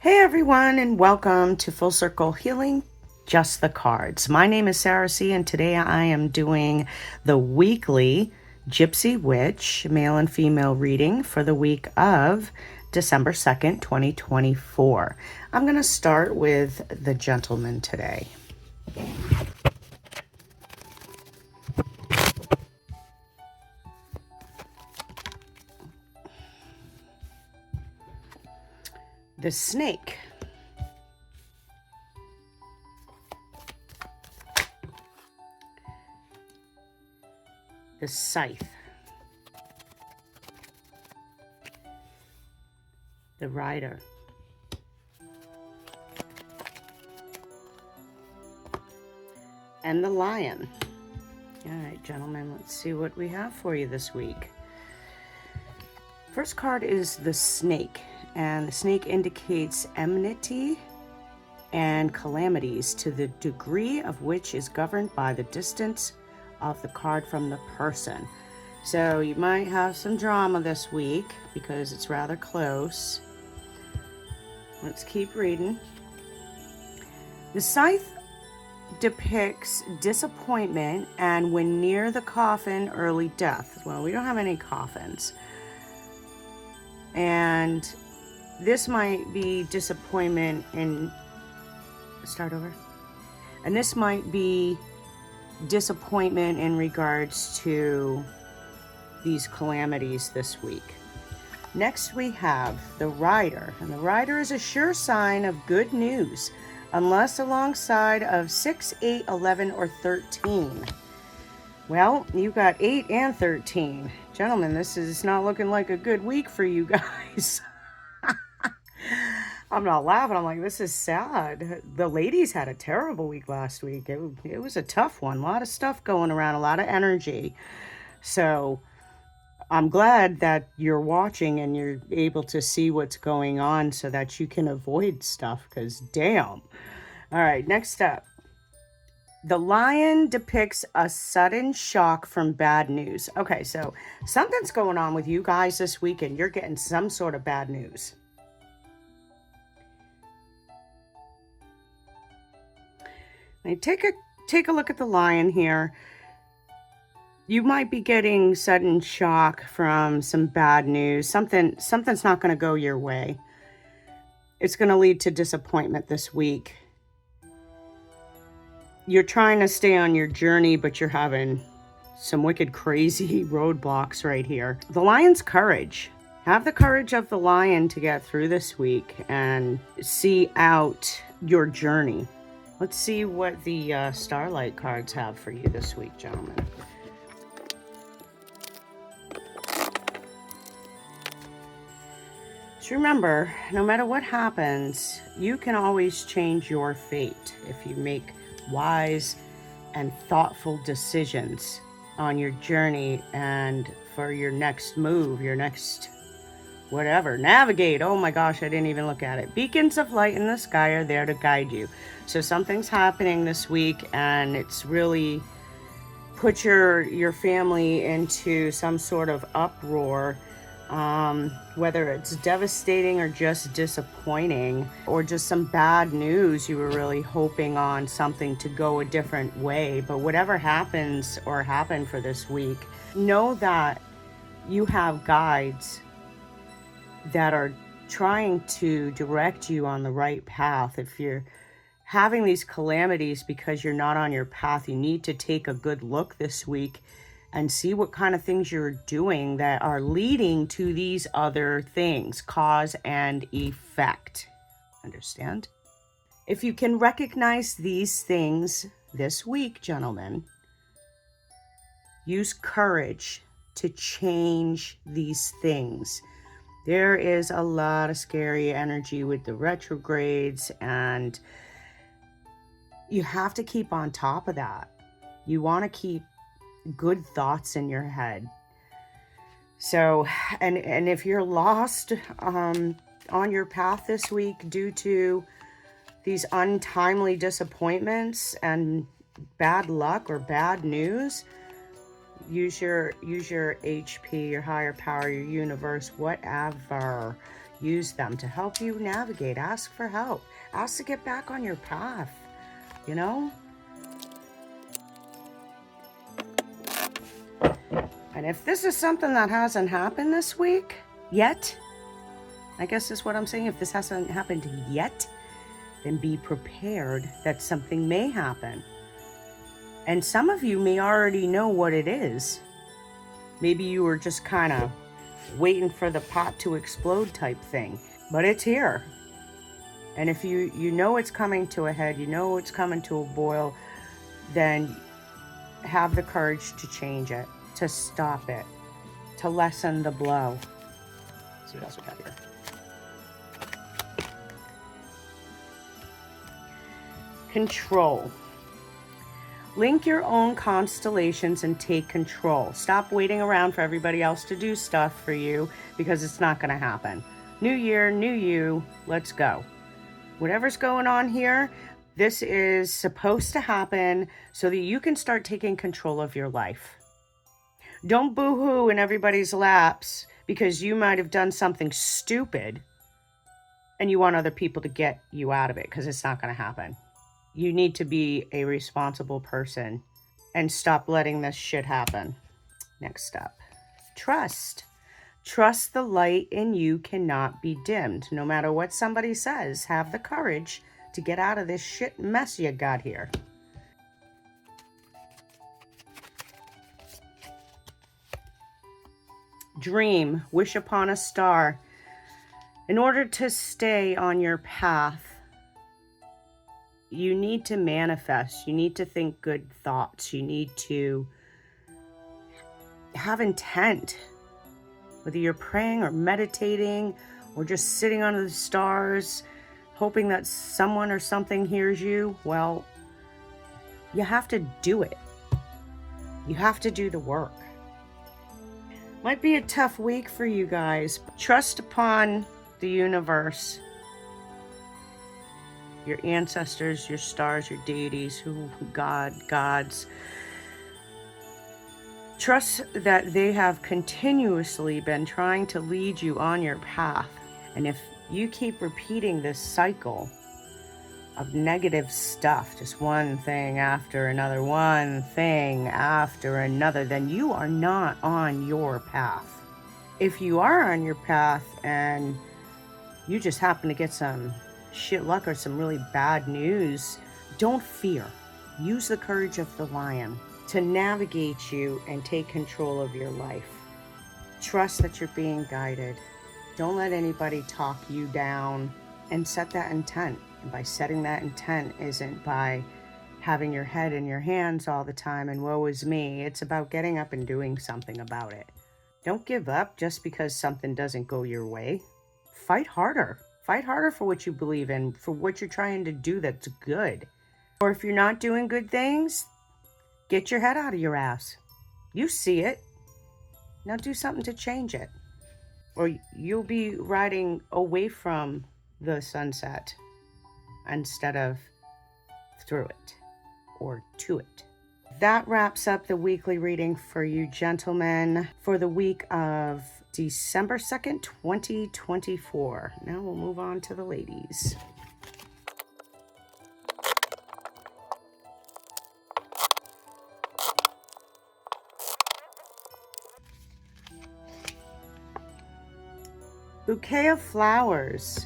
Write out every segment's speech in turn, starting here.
Hey everyone, and welcome to Full Circle Healing, Just the Cards. My name is Sarah C, and today I am doing the weekly Gypsy Witch male and female reading for the week of December 2nd, 2024. I'm going to start with the gentleman today. The snake. The scythe. The rider. And the lion. All right, gentlemen, let's see what we have for you this week. First card is the snake, and the snake indicates enmity and calamities to the degree of which is governed by the distance of the card from the person. So you might have some drama this week because it's rather close. Let's keep reading. The scythe depicts disappointment and when near the coffin, early death. Well, we don't have any coffins. And this might be disappointment in... Start over. And this might be disappointment in regards to these calamities this week. Next we have the rider, and the rider is a sure sign of good news, unless alongside of 6, 8, 11, or 13. Well, you got 8 and 13. Gentlemen, this is not looking like a good week for you guys. I'm not laughing. I'm like, this is sad. The ladies had a terrible week last week. It was a tough one. A lot of stuff going around, a lot of energy. So I'm glad that you're watching and you're able to see what's going on so that you can avoid stuff, because damn. All right, next up. The lion depicts a sudden shock from bad news. Okay, so something's going on with you guys this week and you're getting some sort of bad news. Now take a look at the lion here. You might be getting sudden shock from some bad news. Something's not going to go your way. It's going to lead to disappointment this week. You're trying to stay on your journey, but you're having some wicked crazy roadblocks right here. The lion's courage. Have the courage of the lion to get through this week and see out your journey. Let's see what the Starlight cards have for you this week, gentlemen. Just remember, no matter what happens, you can always change your fate if you make wise and thoughtful decisions on your journey and for your next move, your next whatever. Navigate. Oh my gosh, I didn't even look at it. Beacons of light in the sky are there to guide you. So something's happening this week and it's really put your family into some sort of uproar. Whether it's devastating or just disappointing or just some bad news, you were really hoping on something to go a different way. But whatever happens or happened for this week, know that you have guides that are trying to direct you on the right path. If you're having these calamities because you're not on your path, you need to take a good look this week and see what kind of things you're doing that are leading to these other things, cause and effect. Understand? If you can recognize these things this week, gentlemen, use courage to change these things. There is a lot of scary energy with the retrogrades, and you have to keep on top of that. You want to keep good thoughts in your head. So, and if you're lost on your path this week due to these untimely disappointments and bad luck or bad news, use your HP, your higher power, your universe, whatever. Use them to help you navigate. Ask for help. Ask to get back on your path, you know? And if this is something that hasn't happened this week yet, I guess is what I'm saying. If this hasn't happened yet, then be prepared that something may happen. And some of you may already know what it is. Maybe you were just kind of waiting for the pot to explode type thing, but it's here. And if you know it's coming to a head, you know it's coming to a boil, then have the courage to change it, to stop it, to lessen the blow. Let's see what else we got here. Control. Link your own constellations and take control. Stop waiting around for everybody else to do stuff for you, because it's not going to happen. New year, new you, let's go. Whatever's going on here, this is supposed to happen so that you can start taking control of your life. Don't boo-hoo in everybody's laps because you might have done something stupid and you want other people to get you out of it, because it's not going to happen. You need to be a responsible person and stop letting this shit happen. Next up, trust. Trust the light in you cannot be dimmed. No matter what somebody says, have the courage to get out of this shit mess you got here. Dream, wish upon a star. In order to stay on your path, you need to manifest. You need to think good thoughts. You need to have intent. Whether you're praying or meditating or just sitting under the stars, hoping that someone or something hears you, well, you have to do it. You have to do the work. Might be a tough week for you guys. Trust upon the universe, your ancestors, your stars, your deities, gods. Trust that they have continuously been trying to lead you on your path. And if you keep repeating this cycle of negative stuff, just one thing after another, one thing after another, then you are not on your path. If you are on your path and you just happen to get some shit luck or some really bad news, don't fear. Use the courage of the lion to navigate you and take control of your life. Trust that you're being guided. Don't let anybody talk you down, and set that intent. And by setting that intent isn't by having your head in your hands all the time and woe is me. It's about getting up and doing something about it. Don't give up just because something doesn't go your way. Fight harder. Fight harder for what you believe in, for what you're trying to do that's good. Or if you're not doing good things, get your head out of your ass. You see it. Now do something to change it. Or you'll be riding away from the sunset instead of through it or to it. That wraps up the weekly reading for you gentlemen for the week of December 2nd, 2024. Now we'll move on to the ladies. Bouquet of flowers.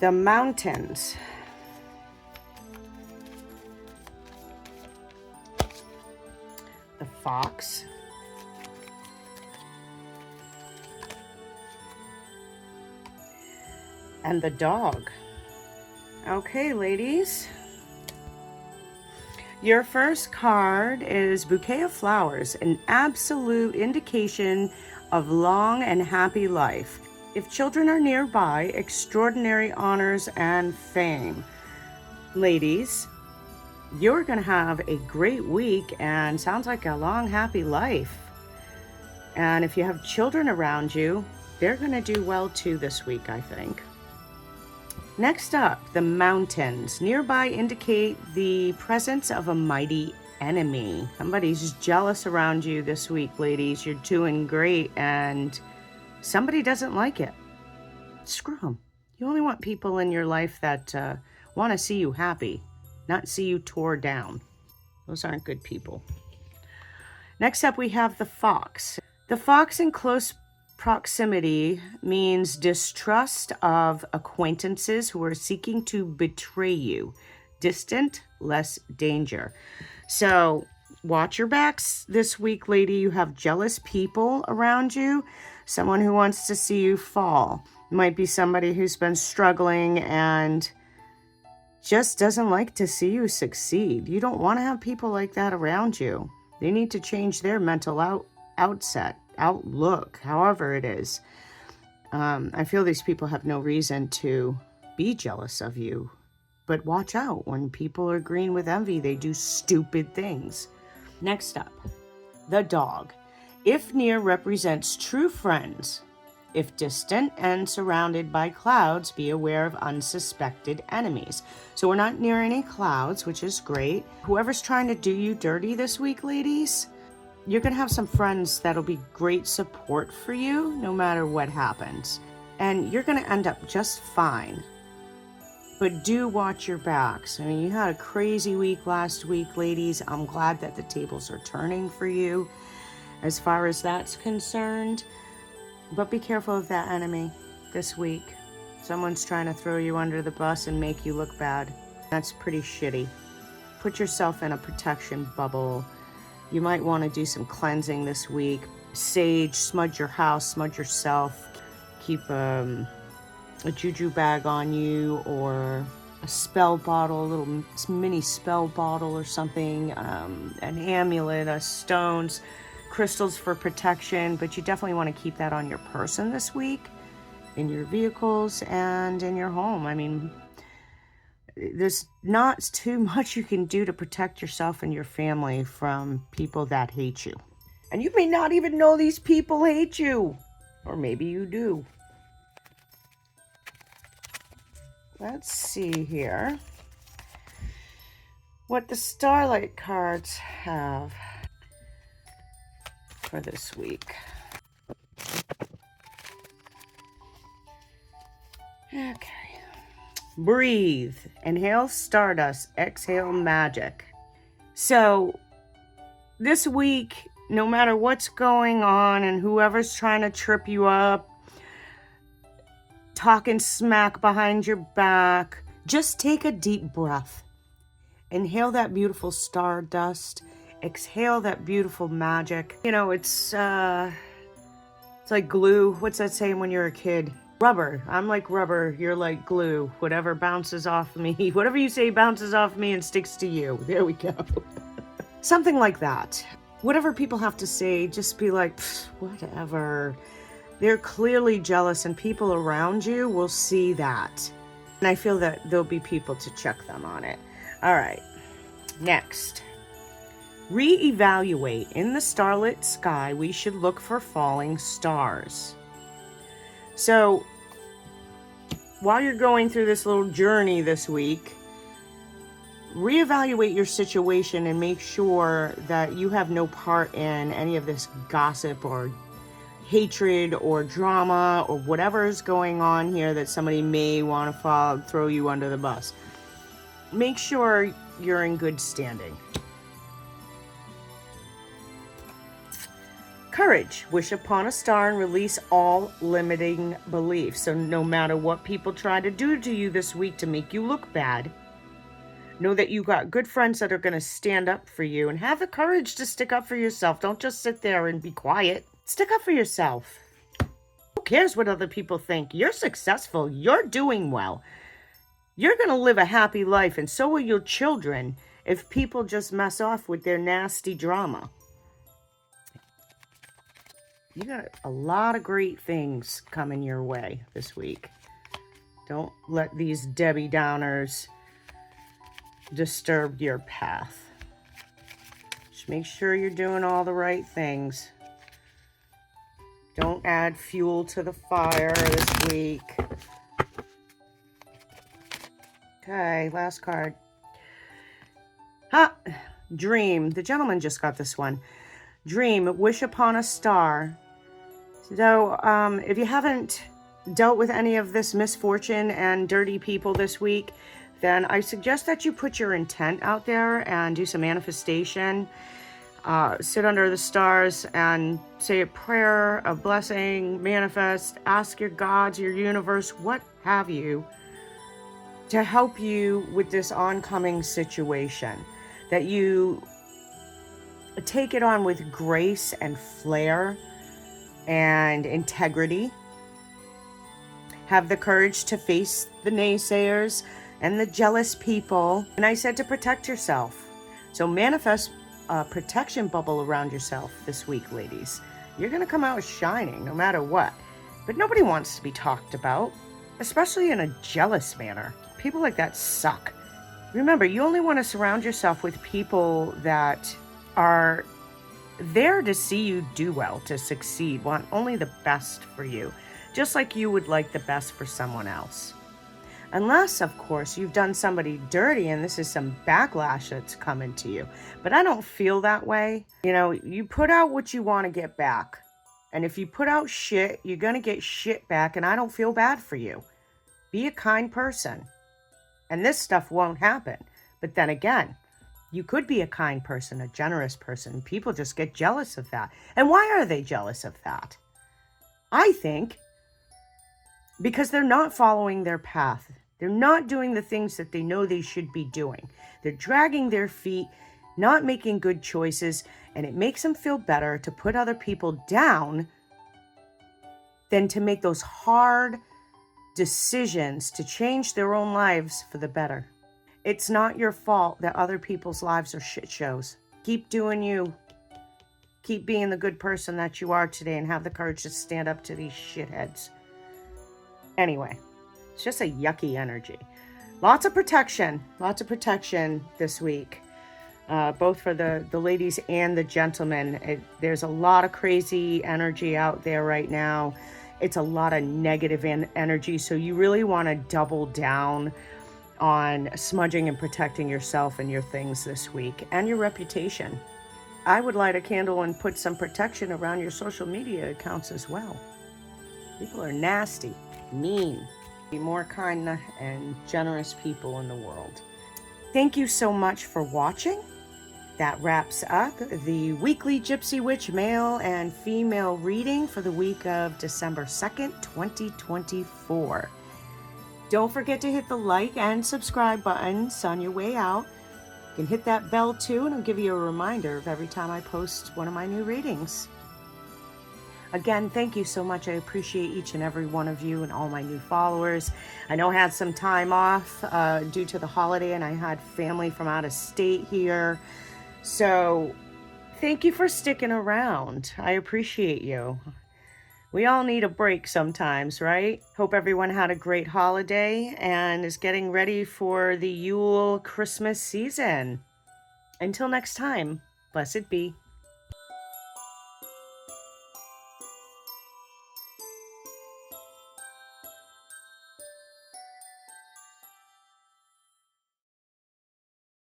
The mountains. The fox. And the dog. Okay, ladies. Your first card is Bouquet of Flowers, an absolute indication of long and happy life. If children are nearby, extraordinary honors and fame. Ladies, you're going to have a great week and sounds like a long, happy life. And if you have children around you, they're going to do well too this week, I think. Next up, the mountains. Nearby indicate the presence of a mighty enemy. Somebody's jealous around you this week, ladies. You're doing great, and somebody doesn't like it. Screw them. You only want people in your life that want to see you happy, not see you tore down. Those aren't good people. Next up, we have the fox. The fox in close proximity means distrust of acquaintances who are seeking to betray you. Distant, less danger. So watch your backs this week, lady. You have jealous people around you. Someone who wants to see you fall. Might be somebody who's been struggling and just doesn't like to see you succeed. You don't want to have people like that around you. They need to change their mental outlook, however it is. I feel these people have no reason to be jealous of you. But watch out. When people are green with envy, they do stupid things. Next up, the dog. If near represents true friends. If distant and surrounded by clouds, be aware of unsuspected enemies. So we're not near any clouds, which is great. Whoever's trying to do you dirty this week, ladies, you're going to have some friends that'll be great support for you no matter what happens. And you're going to end up just fine. But do watch your backs. I mean, you had a crazy week last week, ladies. I'm glad that the tables are turning for you as far as that's concerned. But be careful of that enemy this week. Someone's trying to throw you under the bus and make you look bad. That's pretty shitty. Put yourself in a protection bubble. You might want to do some cleansing this week. Sage, smudge your house, smudge yourself. Keep a juju bag on you, or a spell bottle, a little mini spell bottle or something, an amulet, stones, crystals for protection, but you definitely want to keep that on your person this week, in your vehicles and in your home. I mean, there's not too much you can do to protect yourself and your family from people that hate you. And you may not even know these people hate you, or maybe you do. Let's see here what the Starlight cards have for this week. Okay. Breathe. Inhale stardust. Exhale magic. So this week, no matter what's going on and whoever's trying to trip you up, talking smack behind your back, just take a deep breath. Inhale that beautiful stardust. Exhale that beautiful magic. You know, it's like glue. What's that saying when you're a kid? Rubber. I'm like rubber. You're like glue. Whatever bounces off me, whatever you say bounces off me and sticks to you. There we go. Something like that. Whatever people have to say, just be like, whatever. They're clearly jealous, and people around you will see that. And I feel that there'll be people to check them on it. All right. Next. Reevaluate. In the starlit sky, we should look for falling stars. So, while you're going through this little journey this week, reevaluate your situation and make sure that you have no part in any of this gossip or hatred or drama or whatever is going on here that somebody may want to throw you under the bus. Make sure you're in good standing. Courage. Wish upon a star and release all limiting beliefs. So no matter what people try to do to you this week to make you look bad, know that you got good friends that are going to stand up for you, and have the courage to stick up for yourself. Don't just sit there and be quiet. Stick up for yourself. Who cares what other people think? You're successful. You're doing well. You're going to live a happy life, and so will your children if people just mess off with their nasty drama. You got a lot of great things coming your way this week. Don't let these Debbie Downers disturb your path. Just make sure you're doing all the right things. Don't add fuel to the fire this week. Okay, last card. Ha! Dream. The gentleman just got this one. Dream, wish upon a star. So, if you haven't dealt with any of this misfortune and dirty people this week, then I suggest that you put your intent out there and do some manifestation. Sit under the stars and say a prayer, a blessing, manifest, ask your gods, your universe, what have you, to help you with this oncoming situation. That you take it on with grace and flair and integrity. Have the courage to face the naysayers and the jealous people. And I said to protect yourself. So manifest a protection bubble around yourself this week, ladies. You're going to come out shining no matter what. But nobody wants to be talked about, especially in a jealous manner. People like that suck. Remember, you only want to surround yourself with people that are there to see you do well, to succeed, want only the best for you, just like you would like the best for someone else. Unless, of course, you've done somebody dirty and this is some backlash that's coming to you. But I don't feel that way. You know, you put out what you want to get back. And if you put out shit, you're going to get shit back, and I don't feel bad for you. Be a kind person. And this stuff won't happen. But then again, you could be a kind person, a generous person. People just get jealous of that. And why are they jealous of that? I think because they're not following their path. They're not doing the things that they know they should be doing. They're dragging their feet, not making good choices, and it makes them feel better to put other people down than to make those hard decisions to change their own lives for the better. It's not your fault that other people's lives are shit shows. Keep doing you. Keep being the good person that you are today and have the courage to stand up to these shitheads. Anyway, it's just a yucky energy. Lots of protection this week, both for the ladies and the gentlemen. There's a lot of crazy energy out there right now. It's a lot of negative energy, so you really want to double down on smudging and protecting yourself and your things this week, and your reputation. I would light a candle and put some protection around your social media accounts as well. People are nasty, mean. Be more kind and generous people in the world. Thank you so much for watching. That wraps up the weekly Gypsy Witch male and female reading for the week of December 2nd, 2024. Don't forget to hit the like and subscribe buttons on your way out. You can hit that bell too, and I'll give you a reminder of every time I post one of my new readings. Again, thank you so much. I appreciate each and every one of you and all my new followers. I know I had some time off due to the holiday, and I had family from out of state here. So thank you for sticking around. I appreciate you. We all need a break sometimes, right? Hope everyone had a great holiday and is getting ready for the Yule Christmas season. Until next time, blessed be.